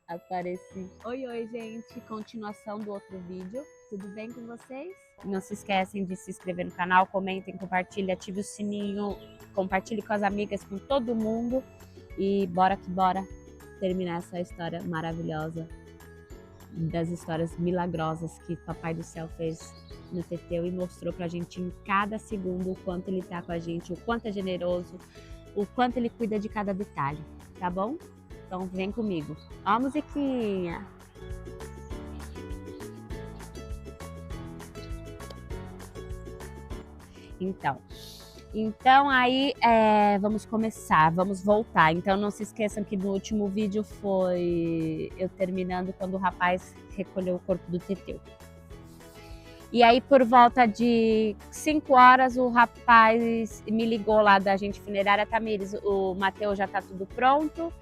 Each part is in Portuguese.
Apareci. Oi, gente. Continuação do outro vídeo. Tudo bem com vocês? Não se esquecem de se inscrever no canal, comentem, compartilhem, ative o sininho, compartilhe com as amigas, com todo mundo. E bora que bora terminar essa história maravilhosa, das histórias milagrosas que Papai do Céu fez no Teteu e mostrou pra gente em cada segundo o quanto ele tá com a gente, o quanto é generoso, o quanto ele cuida de cada detalhe, tá bom? Então vem comigo. Ó a musiquinha. Então aí vamos começar, vamos voltar. Então não se esqueçam que no último vídeo foi eu terminando quando o rapaz recolheu o corpo do Teteu. E aí por volta de 5 horas o rapaz me ligou lá da agente funerária: Tamires, o Matheus já tá tudo pronto.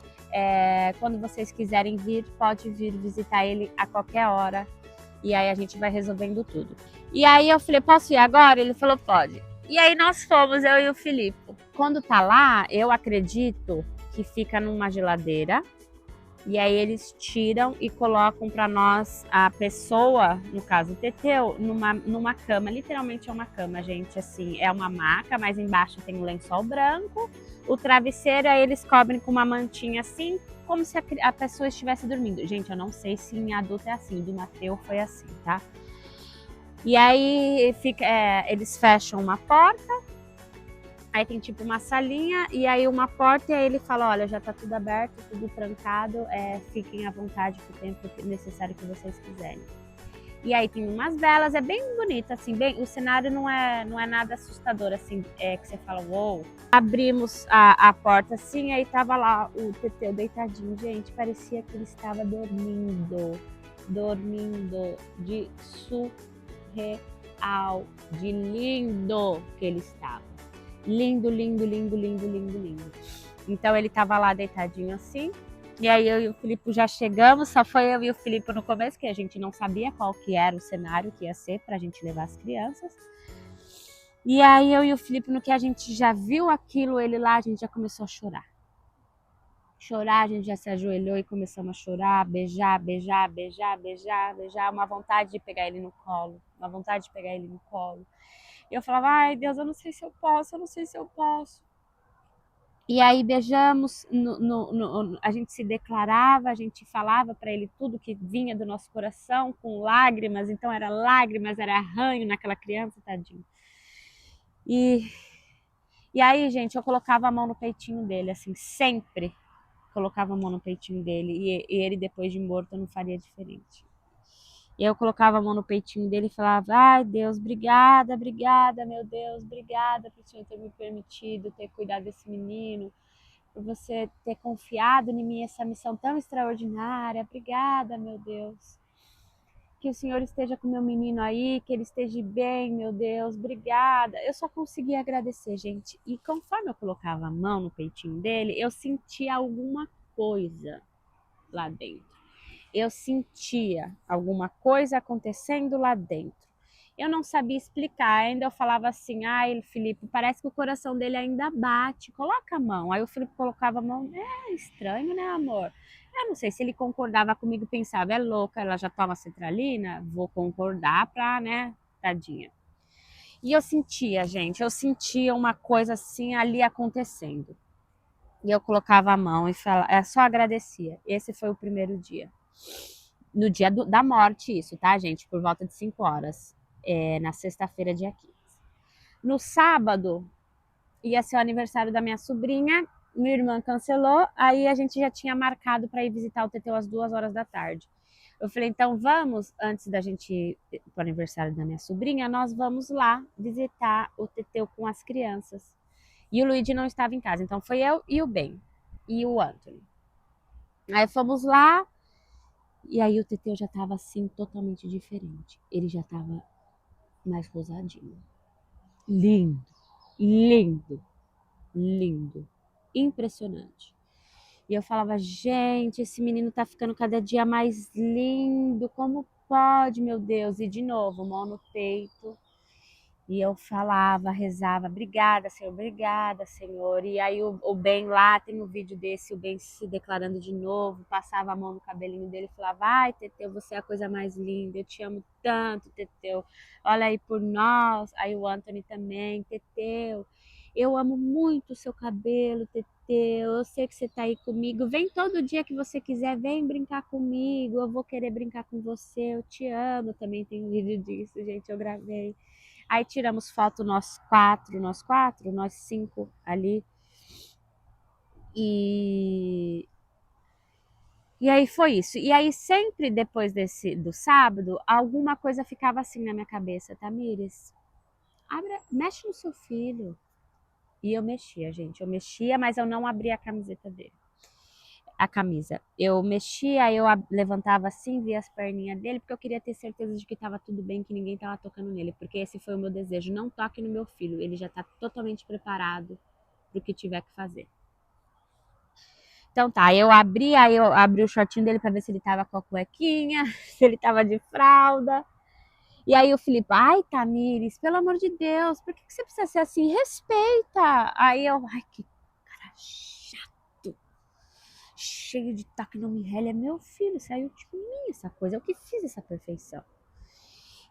Quando vocês quiserem vir, pode vir visitar ele a qualquer hora. E aí a gente vai resolvendo tudo. E aí eu falei, posso ir agora? Ele falou, pode. E aí nós fomos, eu e o Filipe. Quando tá lá, eu acredito que fica numa geladeira. E aí eles tiram e colocam para nós a pessoa, no caso o Teteu, numa cama. Literalmente é uma cama, gente, assim, é uma maca, mas embaixo tem um lençol branco. O travesseiro aí eles cobrem com uma mantinha assim, como se a pessoa estivesse dormindo. Gente, eu não sei se em adulto é assim, do Matheus foi assim, tá? E aí eles fecham uma porta, aí tem tipo uma salinha e aí uma porta, e aí ele fala, olha, já tá tudo aberto, tudo trancado, fiquem à vontade pro tempo necessário que vocês quiserem. E aí tem umas velas, é bem bonito, assim, o cenário não é nada assustador, assim, que você fala, uou. Abrimos a porta assim, aí tava lá o Teteu deitadinho, gente, parecia que ele estava dormindo de surreal, de lindo que ele estava. Lindo. Então ele tava lá deitadinho assim. E aí eu e o Filipe já chegamos, só foi eu e o Filipe no começo, que a gente não sabia qual que era o cenário que ia ser pra gente levar as crianças. E aí eu e o Filipe, no que a gente já viu aquilo, ele lá, a gente já começou a chorar. A gente já se ajoelhou e começamos a chorar, beijar, uma vontade de pegar ele no colo, E eu falava, ai Deus, eu não sei se eu posso. E aí beijamos, a gente se declarava, a gente falava para ele tudo que vinha do nosso coração, com lágrimas, então era lágrimas, era arranho naquela criança, tadinho. E aí, gente, eu colocava a mão no peitinho dele, assim, sempre colocava a mão no peitinho dele, e ele depois de morto não faria diferente. E eu colocava a mão no peitinho dele e falava, ai Deus, obrigada, meu Deus, obrigada por o Senhor ter me permitido ter cuidado desse menino, por você ter confiado em mim essa missão tão extraordinária, obrigada, meu Deus. Que o Senhor esteja com meu menino aí, que ele esteja bem, meu Deus, obrigada. Eu só conseguia agradecer, gente. E conforme eu colocava a mão no peitinho dele, eu sentia alguma coisa lá dentro. Eu sentia alguma coisa acontecendo lá dentro. Eu não sabia explicar, ainda eu falava assim, ai Filipe, parece que o coração dele ainda bate, coloca a mão. Aí o Filipe colocava a mão, estranho, né amor? Eu não sei se ele concordava comigo, pensava, é louca, ela já toma cetralina, vou concordar pra, né, tadinha. E eu sentia, gente, uma coisa assim ali acontecendo. E eu colocava a mão e só agradecia. Esse foi o primeiro dia. No dia da morte isso, tá, gente? Por volta de 5 horas. Na sexta-feira, dia 15. No sábado, ia ser o aniversário da minha sobrinha, minha irmã cancelou, aí a gente já tinha marcado para ir visitar o Teteu às 2 horas da tarde. Eu falei, então vamos, antes da gente ir pro aniversário da minha sobrinha, nós vamos lá visitar o Teteu com as crianças. E o Luigi não estava em casa, então foi eu e o Ben, e o Anthony. Aí fomos lá, e aí o Teteu já estava assim, totalmente diferente. Ele já estava mais rosadinho. Lindo, impressionante. E eu falava, gente, esse menino tá ficando cada dia mais lindo, como pode, meu Deus? E de novo, mão no peito. E eu falava, rezava, obrigada, Senhor, obrigada, Senhor. E aí o Ben lá, tem um vídeo desse, o Ben se declarando de novo, passava a mão no cabelinho dele e falava, ai, Teteu, você é a coisa mais linda, eu te amo tanto, Teteu. Olha aí por nós. Aí o Anthony também, Teteu, eu amo muito o seu cabelo, Teteu. Eu sei que você tá aí comigo. Vem todo dia que você quiser, vem brincar comigo. Eu vou querer brincar com você. Eu te amo. Também tem um vídeo disso, gente. Eu gravei. Aí tiramos foto nós cinco ali. E, e aí foi isso. E aí sempre depois do sábado, alguma coisa ficava assim na minha cabeça, Tamires, mexe no seu filho. E eu mexia, gente. Eu mexia, mas eu não abria a camiseta dele. A camisa. Eu mexia, eu levantava assim, via as perninhas dele, porque eu queria ter certeza de que estava tudo bem, que ninguém estava tocando nele, porque esse foi o meu desejo. Não toque no meu filho, ele já está totalmente preparado para o que tiver que fazer. Então tá, aí eu abri o shortinho dele para ver se ele tava com a cuequinha, se ele tava de fralda. E aí o Felipe, ai, Tamires, pelo amor de Deus, por que você precisa ser assim? Respeita! Aí eu, ai, que cara chato, cheio de taque, não me rele, é meu filho, saiu de mim essa coisa, eu que fiz essa perfeição.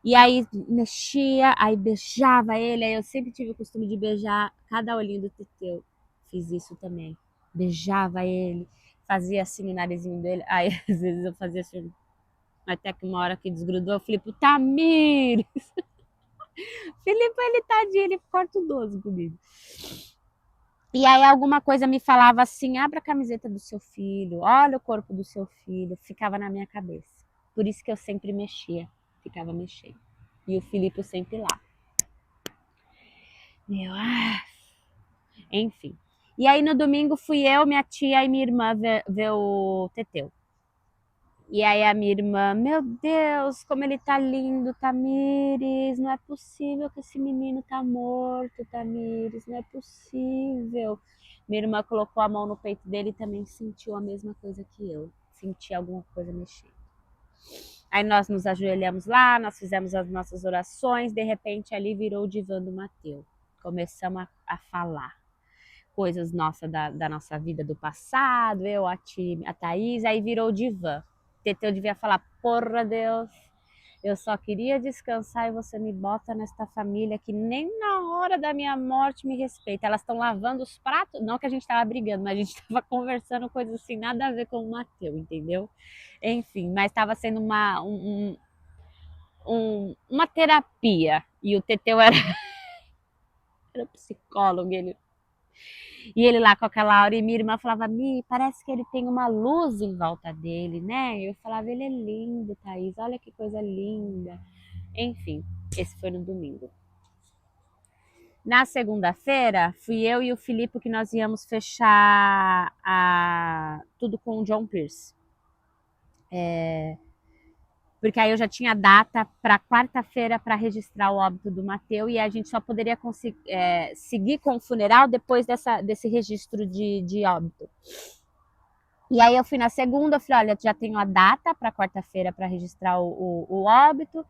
E aí mexia, aí beijava ele, aí eu sempre tive o costume de beijar cada olhinho do Teteu. Fiz isso também. Beijava ele, fazia assim o narizinho dele, aí às vezes eu fazia assim, até que uma hora que desgrudou, eu falei pro Tamires. Felipe, ele tadinho, ele ficou ortodoso comigo. E aí alguma coisa me falava assim, abra a camiseta do seu filho, olha o corpo do seu filho, ficava na minha cabeça. Por isso que eu sempre mexia, ficava mexendo. E o Felipe sempre lá. Meu, enfim. E aí no domingo fui eu, minha tia e minha irmã ver o Teteu. E aí a minha irmã, meu Deus, como ele tá lindo, Tamires, não é possível que esse menino tá morto, Tamires, não é possível. Minha irmã colocou a mão no peito dele e também sentiu a mesma coisa que eu. Senti alguma coisa mexendo. Aí nós nos ajoelhamos lá, nós fizemos as nossas orações, de repente ali virou o divã do Mateus. Começamos a falar coisas nossas da nossa vida do passado, eu, a Thaís, aí virou o divã. Teteu devia falar, porra Deus, eu só queria descansar e você me bota nesta família que nem na hora da minha morte me respeita. Elas estão lavando os pratos, não que a gente estava brigando, mas a gente estava conversando coisas assim, nada a ver com o Mateus, entendeu? Enfim, mas estava sendo uma terapia. E o Teteu era psicólogo, e ele lá com aquela aura, e minha irmã falava, Mi, parece que ele tem uma luz em volta dele, né? Eu falava, ele é lindo, Thaís, olha que coisa linda. Enfim, esse foi no domingo. Na segunda-feira, fui eu e o Filipe que nós íamos fechar tudo com o John Pierce. Porque aí eu já tinha data para quarta-feira para registrar o óbito do Mateus e a gente só poderia seguir com o funeral depois desse registro de óbito. E aí eu fui na segunda, eu falei, olha, já tenho a data para quarta-feira para registrar o óbito,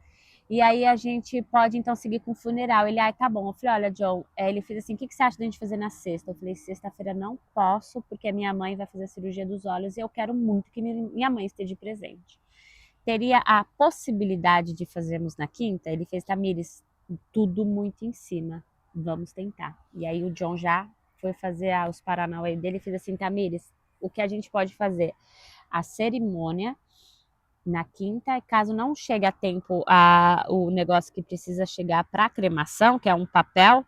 e aí a gente pode então seguir com o funeral. Ele, tá bom. Eu falei, olha, John, ele fez assim, o que você acha da gente fazer na sexta? Eu falei, sexta-feira não posso, porque a minha mãe vai fazer a cirurgia dos olhos e eu quero muito que minha mãe esteja presente. Teria a possibilidade de fazermos na quinta? Ele fez, Tamires, tudo muito em cima, vamos tentar. E aí o John já foi fazer os paranauê dele e fez assim, Tamires, o que a gente pode fazer? A cerimônia na quinta, caso não chegue a tempo o negócio que precisa chegar para a cremação, que é um papel,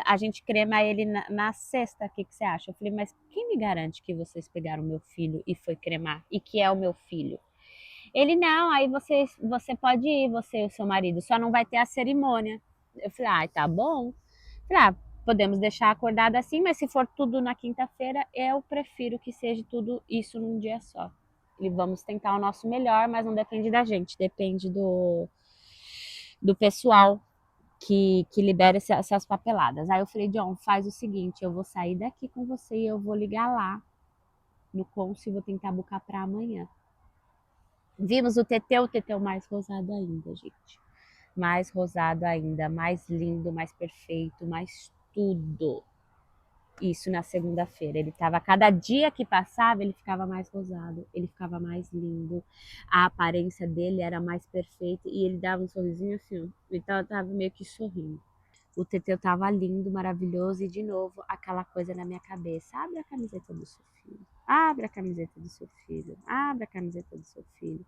a gente crema ele na sexta. O que você acha? Eu falei, mas quem me garante que vocês pegaram o meu filho e foi cremar? E que é o meu filho? Ele, não, aí você pode ir, você e o seu marido, só não vai ter a cerimônia. Eu falei, tá bom. Falei, podemos deixar acordado assim, mas se for tudo na quinta-feira, eu prefiro que seja tudo isso num dia só. E vamos tentar o nosso melhor, mas não depende da gente, depende do pessoal que libera essas papeladas. Aí eu falei, John, faz o seguinte, eu vou sair daqui com você e eu vou ligar lá no cônsul e vou tentar buscar para amanhã. Vimos o Teteu mais rosado ainda, gente. mais rosado ainda, mais lindo, mais perfeito, mais tudo. Isso na segunda-feira. Ele tava, cada dia que passava, ele ficava mais rosado, ele ficava mais lindo, a aparência dele era mais perfeita e ele dava um sorrisinho assim, ó. Então eu tava meio que sorrindo. O Teteu tava lindo, maravilhoso e de novo aquela coisa na minha cabeça. Abre a camiseta do seu filho. Abre a camiseta do seu filho. Abre a camiseta do seu filho.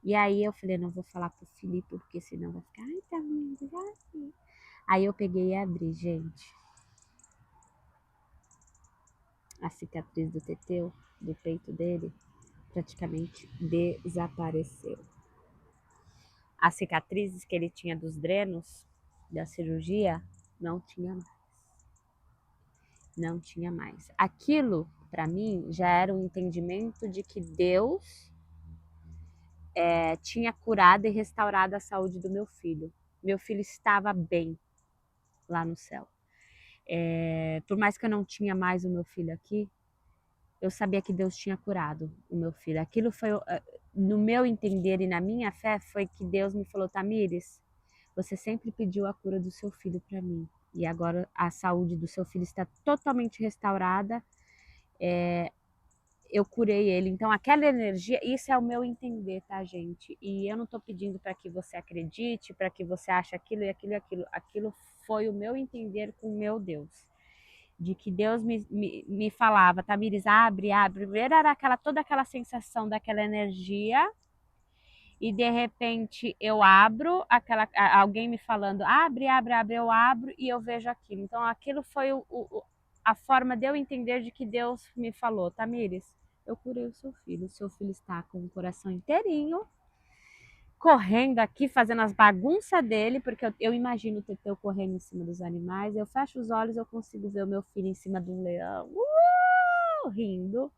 E aí eu falei, não vou falar pro Felipe, porque senão vai ficar, ai, tá lindo, ai. Aí eu peguei e abri, gente. A cicatriz do Teteu, do peito dele, praticamente desapareceu. As cicatrizes que ele tinha dos drenos, da cirurgia, não tinha mais. Não tinha mais. Aquilo, para mim, já era um entendimento de que Deus tinha curado e restaurado a saúde do meu filho. Meu filho estava bem lá no céu. Por mais que eu não tinha mais o meu filho aqui, eu sabia que Deus tinha curado o meu filho. Aquilo foi, no meu entender e na minha fé, foi que Deus me falou, Tamires, você sempre pediu a cura do seu filho para mim. E agora a saúde do seu filho está totalmente restaurada. Eu curei ele. Então, aquela energia, isso é o meu entender, tá, gente? E eu não tô pedindo para que você acredite, para que você ache aquilo e aquilo e aquilo. Aquilo foi o meu entender com o meu Deus. De que Deus me falava, Tamires, abre, abre. Primeiro era toda aquela sensação daquela energia, e de repente eu abro, alguém me falando, abre, abre, abre, eu abro e eu vejo aquilo. Então aquilo foi a forma de eu entender de que Deus me falou, Tamires, eu curei o seu filho está com o coração inteirinho, correndo aqui, fazendo as bagunças dele, porque eu imagino o Teteu correndo em cima dos animais, eu fecho os olhos, eu consigo ver o meu filho em cima de um leão, rindo.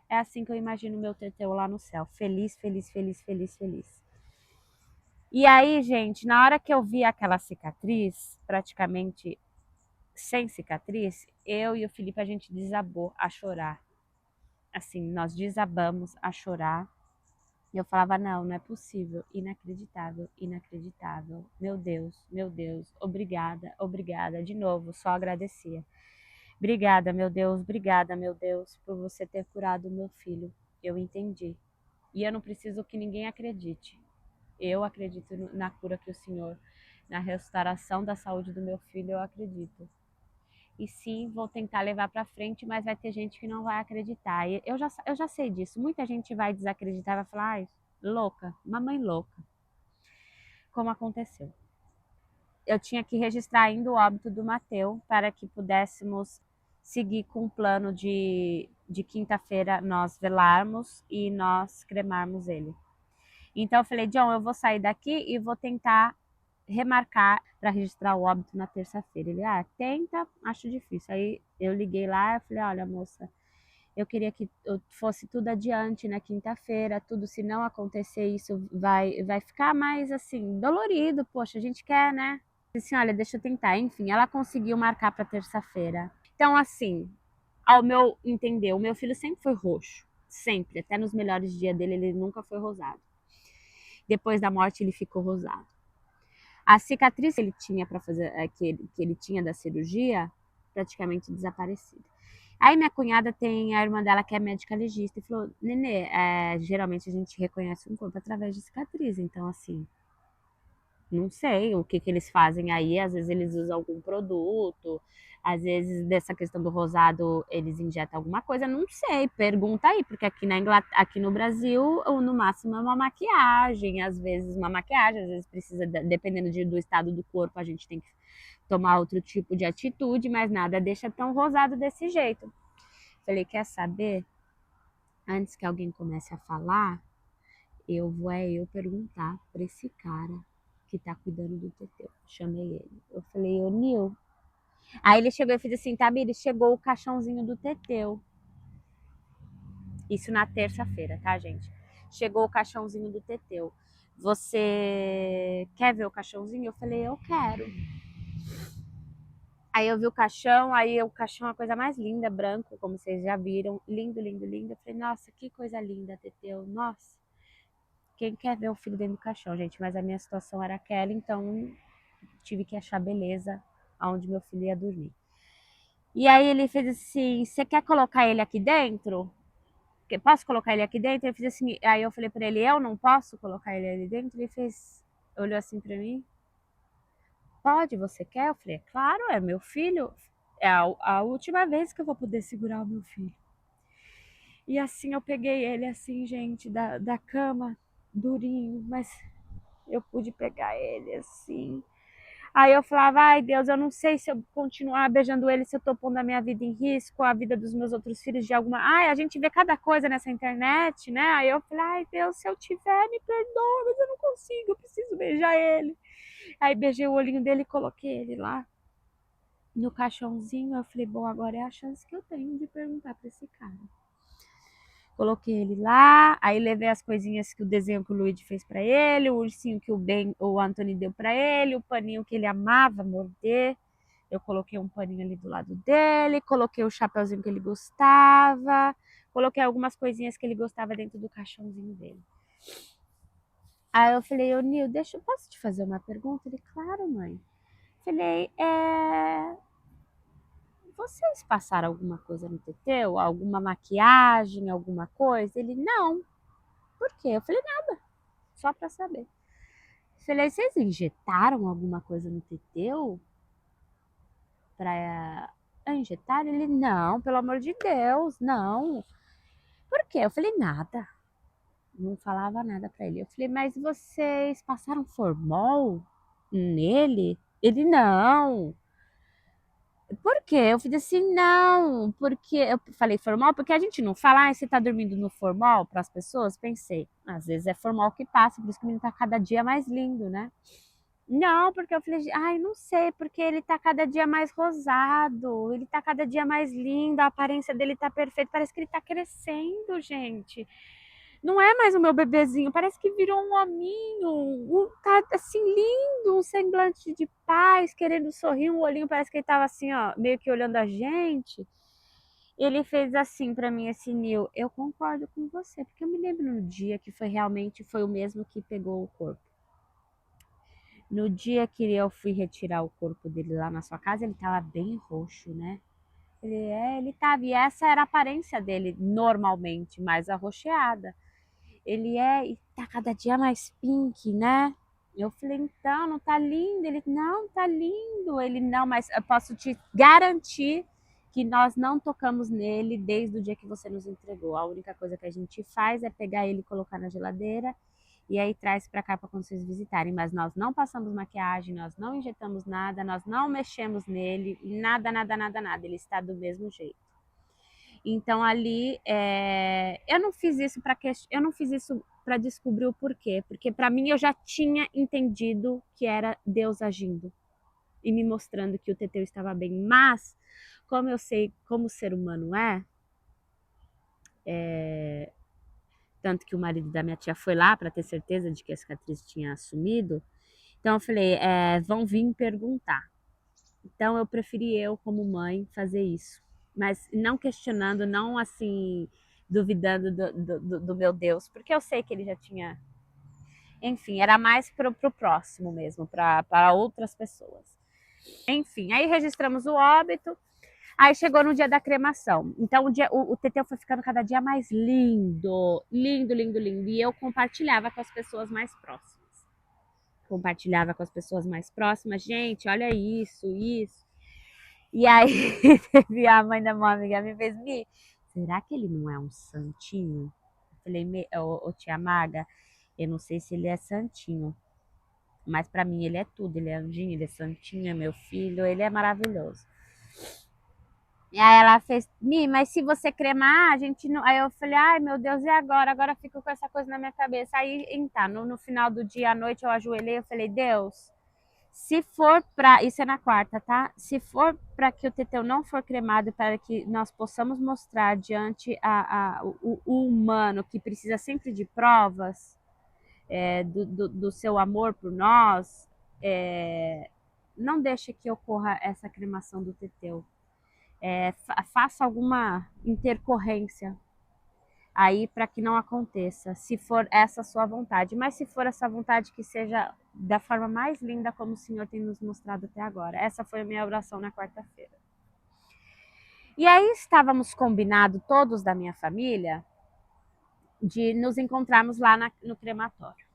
É assim que eu imagino o meu Teteu lá no céu, feliz, feliz, feliz, feliz, feliz. E aí, gente, na hora que eu vi aquela cicatriz, praticamente sem cicatriz, eu e o Felipe, a gente desabou a chorar. Assim, nós desabamos a chorar. E eu falava, não, não é possível, inacreditável, inacreditável. Meu Deus, obrigada, obrigada. De novo, só agradecia. Obrigada, meu Deus, por você ter curado o meu filho. Eu entendi. E eu não preciso que ninguém acredite. Eu acredito na cura que o Senhor, na restauração da saúde do meu filho, eu acredito. E sim, vou tentar levar para frente, mas vai ter gente que não vai acreditar. E eu já sei disso. Muita gente vai desacreditar, vai falar, ai, louca, mamãe louca. Como aconteceu? Eu tinha que registrar ainda o óbito do Mateu para que pudéssemos seguir com o plano de quinta-feira nós velarmos e nós cremarmos ele. Então eu falei, John, eu vou sair daqui e vou tentar remarcar para registrar o óbito na terça-feira. Ele, tenta, acho difícil. Aí eu liguei lá e falei, olha, moça, eu queria que eu fosse tudo adiante na quinta-feira, tudo, se não acontecer isso, vai ficar mais assim, dolorido, poxa, a gente quer, né? Disse assim, olha, deixa eu tentar. Enfim, ela conseguiu marcar para terça-feira. Então, assim, ao meu entender, o meu filho sempre foi roxo. Sempre. Até nos melhores dias dele, ele nunca foi rosado. Depois da morte, ele ficou rosado. A cicatriz que ele tinha para fazer, que ele tinha da cirurgia, praticamente desaparecida. Aí minha cunhada tem a irmã dela que é médica legista e falou, Nenê, geralmente a gente reconhece um corpo através de cicatriz, então assim, não sei o que eles fazem aí, às vezes eles usam algum produto, às vezes dessa questão do rosado eles injetam alguma coisa, não sei, pergunta aí, porque aqui aqui no Brasil, no máximo é uma maquiagem, às vezes precisa, dependendo do estado do corpo, a gente tem que tomar outro tipo de atitude, mas nada deixa tão rosado desse jeito. Falei, quer saber? Antes que alguém comece a falar, eu perguntar para esse cara que tá cuidando do Teteu. Chamei ele. Eu falei, ô Nil. Aí ele chegou e fez assim, Tamires, chegou o caixãozinho do Teteu. Isso na terça-feira, tá, gente? Chegou o caixãozinho do Teteu. Você quer ver o caixãozinho? Eu falei, eu quero. Aí eu vi o caixão, aí o caixão é a coisa mais linda, branco, como vocês já viram. Lindo, lindo, lindo. Eu falei, nossa, que coisa linda, Teteu. Nossa. quem quer ver o filho dentro do caixão, gente? Mas a minha situação era aquela, então tive que achar beleza aonde meu filho ia dormir. E aí ele fez assim, você quer colocar ele aqui dentro? Posso colocar ele aqui dentro? Ele fez assim, aí eu falei pra ele, eu não posso colocar ele ali dentro? Ele fez, olhou assim pra mim, pode, você quer? Eu falei, claro, é meu filho, é a última vez que eu vou poder segurar o meu filho. E assim eu peguei ele assim, gente, da cama, durinho, mas eu pude pegar ele assim. Aí eu falava, ai Deus, eu não sei se eu continuar beijando ele, se eu tô pondo a minha vida em risco, a vida dos meus outros filhos de alguma. Ai, a gente vê cada coisa nessa internet, né? Aí eu falei, ai Deus, se eu tiver, me perdoa, mas eu não consigo, eu preciso beijar ele. Aí beijei o olhinho dele e coloquei ele lá no caixãozinho. Eu falei, bom, agora é a chance que eu tenho de perguntar pra esse cara. Coloquei ele lá, aí levei as coisinhas que o desenho que o Luigi fez para ele, o ursinho que o Anthony deu para ele, o paninho que ele amava morder. Eu coloquei um paninho ali do lado dele, coloquei o chapeuzinho que ele gostava, coloquei algumas coisinhas que ele gostava dentro do caixãozinho dele. Aí eu falei, ô Nil, posso te fazer uma pergunta? Ele, claro, mãe. Falei, vocês passaram alguma coisa no Teteu? Alguma maquiagem, alguma coisa? Ele, não. Por quê? Eu falei, nada, só pra saber. Falei, vocês injetaram alguma coisa no Teteu? Pra injetar? Ele, não, pelo amor de Deus, não. Por quê? Eu falei, nada. Não falava nada pra ele. Eu falei, mas vocês passaram formol nele? Ele, não. Por quê? Eu fiz assim, não, porque eu falei formal, porque a gente não fala, ah, você tá dormindo no formal para as pessoas? Pensei, às vezes é formal que passa, por isso que o menino tá cada dia mais lindo, né? Não, porque eu falei, ai, não sei, porque ele tá cada dia mais rosado, ele tá cada dia mais lindo, a aparência dele tá perfeita, parece que ele tá crescendo, gente. Não é mais o meu bebezinho, parece que virou um hominho, tá assim lindo, um semblante de paz, querendo sorrir, um olhinho, parece que ele tava assim, ó, meio que olhando a gente. Ele fez assim pra mim, assim, Nil, eu concordo com você, porque eu me lembro no dia que foi o mesmo que pegou o corpo. No dia que eu fui retirar o corpo dele lá na sua casa, ele tava bem roxo, né? Ele tava, e essa era a aparência dele normalmente, mais arroxeada. Ele e tá cada dia mais pink, né? Eu falei, então, não tá lindo? Ele, não, tá lindo. Ele, não, mas eu posso te garantir que nós não tocamos nele desde o dia que você nos entregou. A única coisa que a gente faz é pegar ele e colocar na geladeira e aí traz para cá para quando vocês visitarem. Mas nós não passamos maquiagem, nós não injetamos nada, nós não mexemos nele, nada, nada, nada, nada. Ele está do mesmo jeito. Então ali eu não fiz isso para descobrir o porquê, porque para mim eu já tinha entendido que era Deus agindo e me mostrando que o Teteu estava bem, mas como eu sei como o ser humano tanto que o marido da minha tia foi lá para ter certeza de que a cicatriz tinha sumido, então eu falei, vão vir perguntar. Então eu preferi eu, como mãe, fazer isso. Mas não questionando, não assim, duvidando do meu Deus, porque eu sei que ele já tinha. Enfim, era mais pro próximo mesmo, para outras pessoas. Enfim, aí registramos o óbito, aí chegou no dia da cremação. Então o Teteu foi ficando cada dia mais lindo, lindo, lindo, lindo. E eu compartilhava com as pessoas mais próximas. Compartilhava com as pessoas mais próximas, gente, olha isso, isso. E aí teve a mãe da uma amiga me fez, Mi, será que ele não é um santinho? Eu falei, ô tia Maga, eu não sei se ele é santinho, mas pra mim ele é tudo, ele é anjinho, ele é santinho, é meu filho, ele é maravilhoso. E aí ela fez, Mi, mas se você cremar, a gente não. Aí eu falei, ai meu Deus, e agora? Agora eu fico com essa coisa na minha cabeça. Aí, então, no final do dia, à noite, eu ajoelhei, eu falei, Deus, se for para, isso é na quarta, tá? Se for para que o Teteu não for cremado, para que nós possamos mostrar diante o humano que precisa sempre de provas do seu amor por nós, não deixe que ocorra essa cremação do Teteu. Faça alguma intercorrência aí para que não aconteça, se for essa sua vontade. Mas se for essa vontade, que seja da forma mais linda como o Senhor tem nos mostrado até agora. Essa foi a minha oração na quarta-feira. E aí estávamos combinados, todos da minha família, de nos encontrarmos lá no crematório.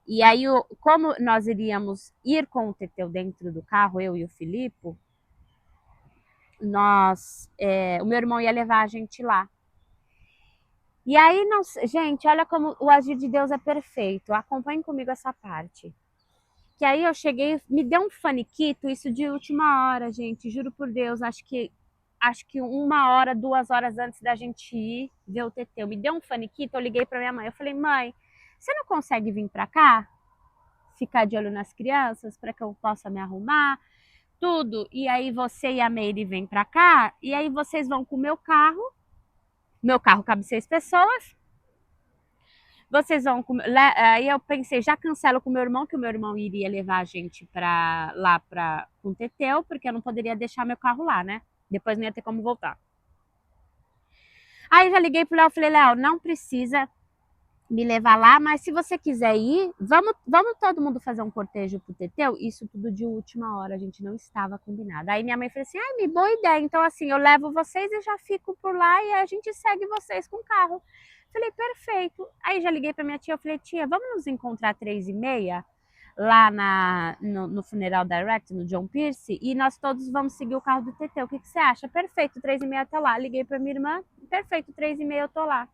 E aí, como nós iríamos ir com o Teteu dentro do carro, eu e o Filipe, o meu irmão ia levar a gente lá. E aí, gente, olha como o agir de Deus é perfeito. Acompanhem comigo essa parte. Que aí eu cheguei, me deu um faniquito, isso de última hora, gente, juro por Deus, acho que 1 hora, 2 horas antes da gente ir ver o Teteu, me deu um faniquito, eu liguei para minha mãe, eu falei, mãe, você não consegue vir para cá? Ficar de olho nas crianças, para que eu possa me arrumar, tudo. E aí você e a Meire vêm para cá, e aí vocês vão com o meu carro cabe 6 pessoas, vocês vão com... Aí eu pensei, já cancelo com o meu irmão, que o meu irmão iria levar a gente com o Teteu, porque eu não poderia deixar meu carro lá, né? Depois não ia ter como voltar. Aí já liguei pro Léo, falei, Léo, não precisa me levar lá, mas se você quiser ir, vamos todo mundo fazer um cortejo pro Teteu? Isso tudo de última hora, a gente não estava combinado. Aí minha mãe falou assim, me boa ideia, então assim, eu levo vocês e já fico por lá e a gente segue vocês com o carro. Falei, perfeito. Aí já liguei pra minha tia, eu falei, tia, vamos nos encontrar 3h30 lá no Funeral Direct, no John Pierce, e nós todos vamos seguir o carro do Teteu. O que você acha? Perfeito, 3h30 tá lá. Liguei pra minha irmã, perfeito, 3h30 eu tô lá.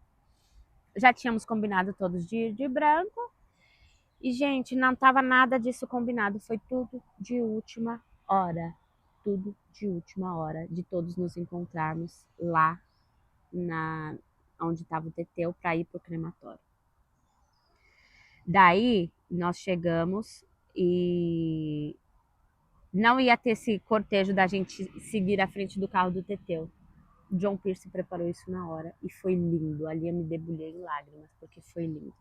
Já tínhamos combinado todos de ir de branco. E, gente, não tava nada disso combinado. Foi tudo de última hora. Tudo de última hora. De todos nos encontrarmos lá onde estava o Teteu para ir pro crematório. Daí, nós chegamos e não ia ter esse cortejo da gente seguir à frente do carro do Teteu. John Pierce preparou isso na hora e foi lindo. Ali eu me debulhei em lágrimas, porque foi lindo.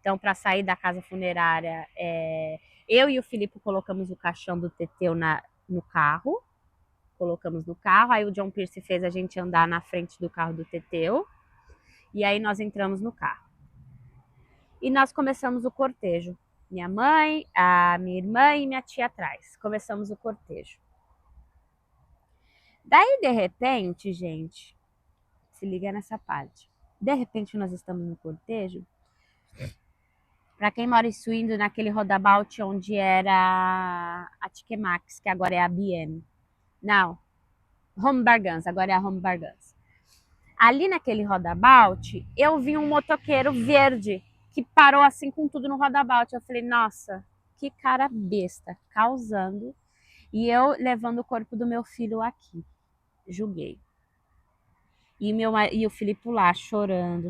Então, para sair da casa funerária, eu e o Filipe colocamos o caixão do Teteu no carro. Colocamos no carro. Aí o John Pierce fez a gente andar na frente do carro do Teteu. E aí nós entramos no carro. E nós começamos o cortejo. Minha mãe, a minha irmã e minha tia atrás. Começamos o cortejo. Daí, de repente, gente, se liga nessa parte. De repente, nós estamos no cortejo. Para quem mora em Swindon, naquele rodabout onde era a Tikemax, que agora é a BM. Não, Home Bargains, agora é a Home Bargains. Ali naquele rodabout, eu vi um motoqueiro verde que parou assim com tudo no rodabout. Eu falei, nossa, que cara besta, causando. E eu levando o corpo do meu filho aqui. Julguei. E o Filipe lá, chorando.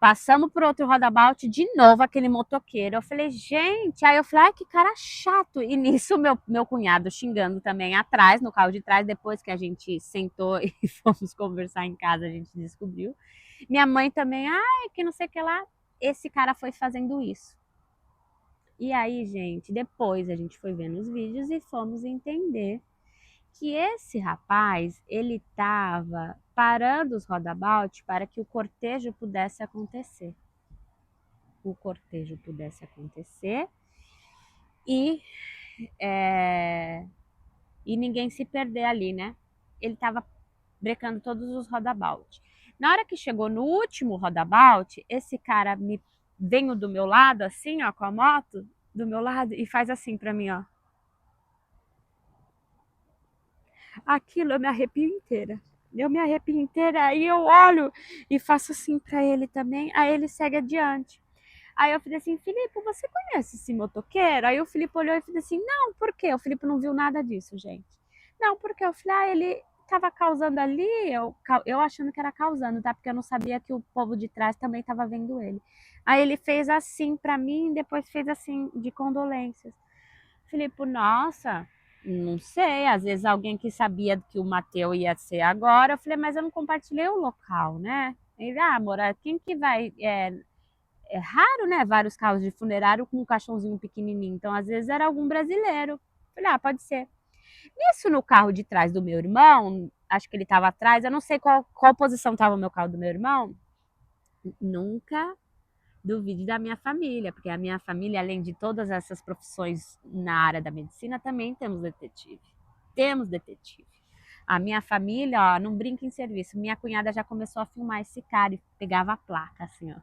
Passamos por outro rodabout, de novo aquele motoqueiro. Eu falei, gente, aí eu falei, ai, que cara chato. E nisso meu cunhado xingando também atrás, no carro de trás, depois que a gente sentou e fomos conversar em casa, a gente descobriu. Minha mãe também, ai, que não sei o que lá. Esse cara foi fazendo isso. E aí, gente, depois a gente foi vendo os vídeos e fomos entender que esse rapaz, ele estava parando os rodabout para que o cortejo pudesse acontecer. O cortejo pudesse acontecer e ninguém se perder ali, né? Ele estava brecando todos os rodabout. Na hora que chegou no último rodabout, esse cara veio do meu lado, assim, ó, com a moto, do meu lado, e faz assim pra mim, ó. Aquilo eu me arrepio inteira. Eu me arrepio inteira, aí eu olho e faço assim pra ele também, aí ele segue adiante. Aí eu falei assim, Filipe, você conhece esse motoqueiro? Aí o Filipe olhou e falou assim, não, por quê? O Filipe não viu nada disso, gente. Não, porque eu falei, ele tava causando ali, eu achando que era causando, tá? Porque eu não sabia que o povo de trás também tava vendo ele. Aí ele fez assim pra mim, depois fez assim, de condolências. Filipe, nossa, não sei, às vezes alguém que sabia que o Mateu ia ser agora, eu falei, mas eu não compartilhei o local, né? Ele, amor, quem que vai... É raro, né? Vários carros de funerário com um caixãozinho pequenininho. Então, às vezes, era algum brasileiro. Falei, pode ser. Nisso, no carro de trás do meu irmão, acho que ele estava atrás, eu não sei qual posição estava o meu carro do meu irmão. Nunca duvide da minha família, porque a minha família, além de todas essas profissões na área da medicina, também temos detetive. Temos detetive. A minha família, ó, não brinca em serviço. Minha cunhada já começou a filmar esse cara e pegava a placa, assim, ó.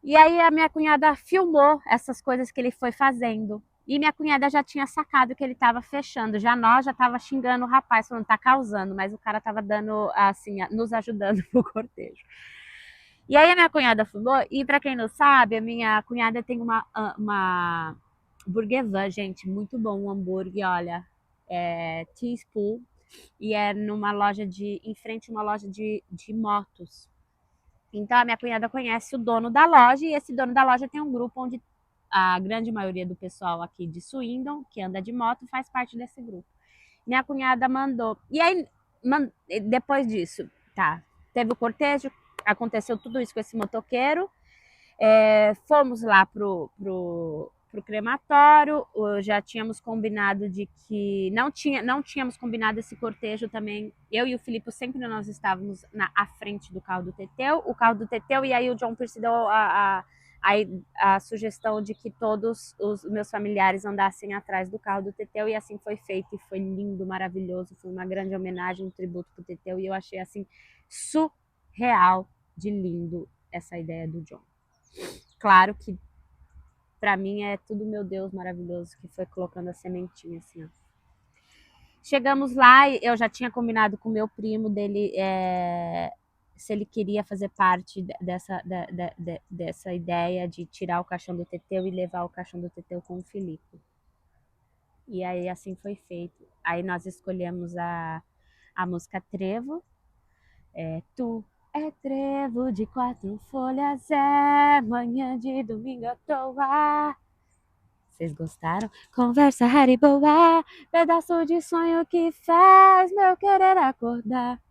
E aí a minha cunhada filmou essas coisas que ele foi fazendo. E minha cunhada já tinha sacado que ele estava fechando. Já nós já estava xingando o rapaz, falando tá causando, mas o cara estava dando, assim, nos ajudando pro cortejo. E aí a minha cunhada filmou, e para quem não sabe, a minha cunhada tem uma Burger Van, gente, muito bom o hambúrguer, olha, é Teaspoon, e é numa loja em frente a uma loja de motos. Então a minha cunhada conhece o dono da loja, e esse dono da loja tem um grupo onde a grande maioria do pessoal aqui de Swindon, que anda de moto, faz parte desse grupo. Minha cunhada mandou. E aí, depois disso, tá, teve o cortejo, aconteceu tudo isso com esse motoqueiro. Fomos lá pro crematório, já tínhamos combinado de que não tínhamos combinado esse cortejo também. Eu e o Filipe sempre nós estávamos à frente do carro do Teteu, e aí o John Pierce deu a sugestão de que todos os meus familiares andassem atrás do carro do Teteu, e assim foi feito, e foi lindo, maravilhoso, foi uma grande homenagem, um tributo pro Teteu, e eu achei assim surreal de lindo essa ideia do John. Claro que para mim é tudo, meu Deus, maravilhoso, que foi colocando a sementinha assim, ó. Chegamos lá e eu já tinha combinado com o meu primo dele se ele queria fazer parte dessa ideia de tirar o caixão do Teteu e levar o caixão do Teteu com o Filipe. E aí assim foi feito. Aí nós escolhemos a música Trevo. Tu é trevo de 4 folhas, manhã de domingo à toa. Vocês gostaram? Conversa rara e boa, pedaço de sonho que faz meu querer acordar.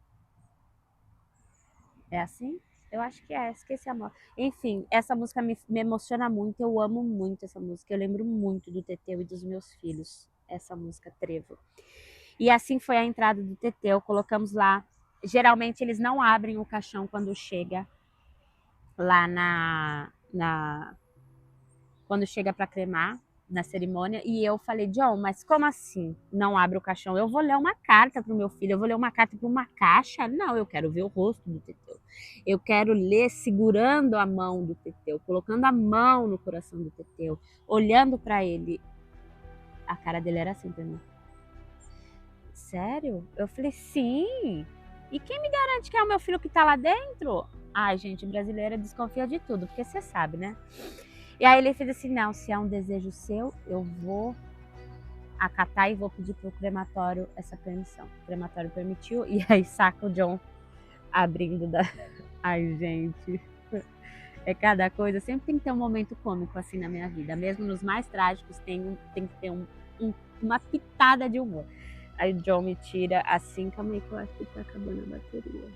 É assim? Eu acho que esqueci a música. Enfim, essa música me emociona muito, eu amo muito essa música. Eu lembro muito do Teteu e dos meus filhos, essa música Trevo. E assim foi a entrada do Teteu, colocamos lá. Geralmente eles não abrem o caixão quando chega lá quando chega para cremar na cerimônia, e eu falei, John, mas como assim não abre o caixão? Eu vou ler uma carta pro meu filho, eu vou ler uma carta para uma caixa? Não, eu quero ver o rosto do Teteu. Eu quero ler segurando a mão do Teteu, colocando a mão no coração do Teteu, olhando para ele. A cara dele era assim pra mim. Sério? Eu falei, sim. E quem me garante que é o meu filho que tá lá dentro? Ai, gente, brasileira desconfia de tudo, porque você sabe, né? E aí ele fez assim, não, se é um desejo seu, eu vou acatar e vou pedir pro crematório essa permissão. O crematório permitiu, e aí saca o John abrindo da... Ai, gente, é cada coisa. Sempre tem que ter um momento cômico assim na minha vida. Mesmo nos mais trágicos tem que ter uma pitada de humor. Aí o John me tira assim, calma aí que eu acho que tá acabando a bateria.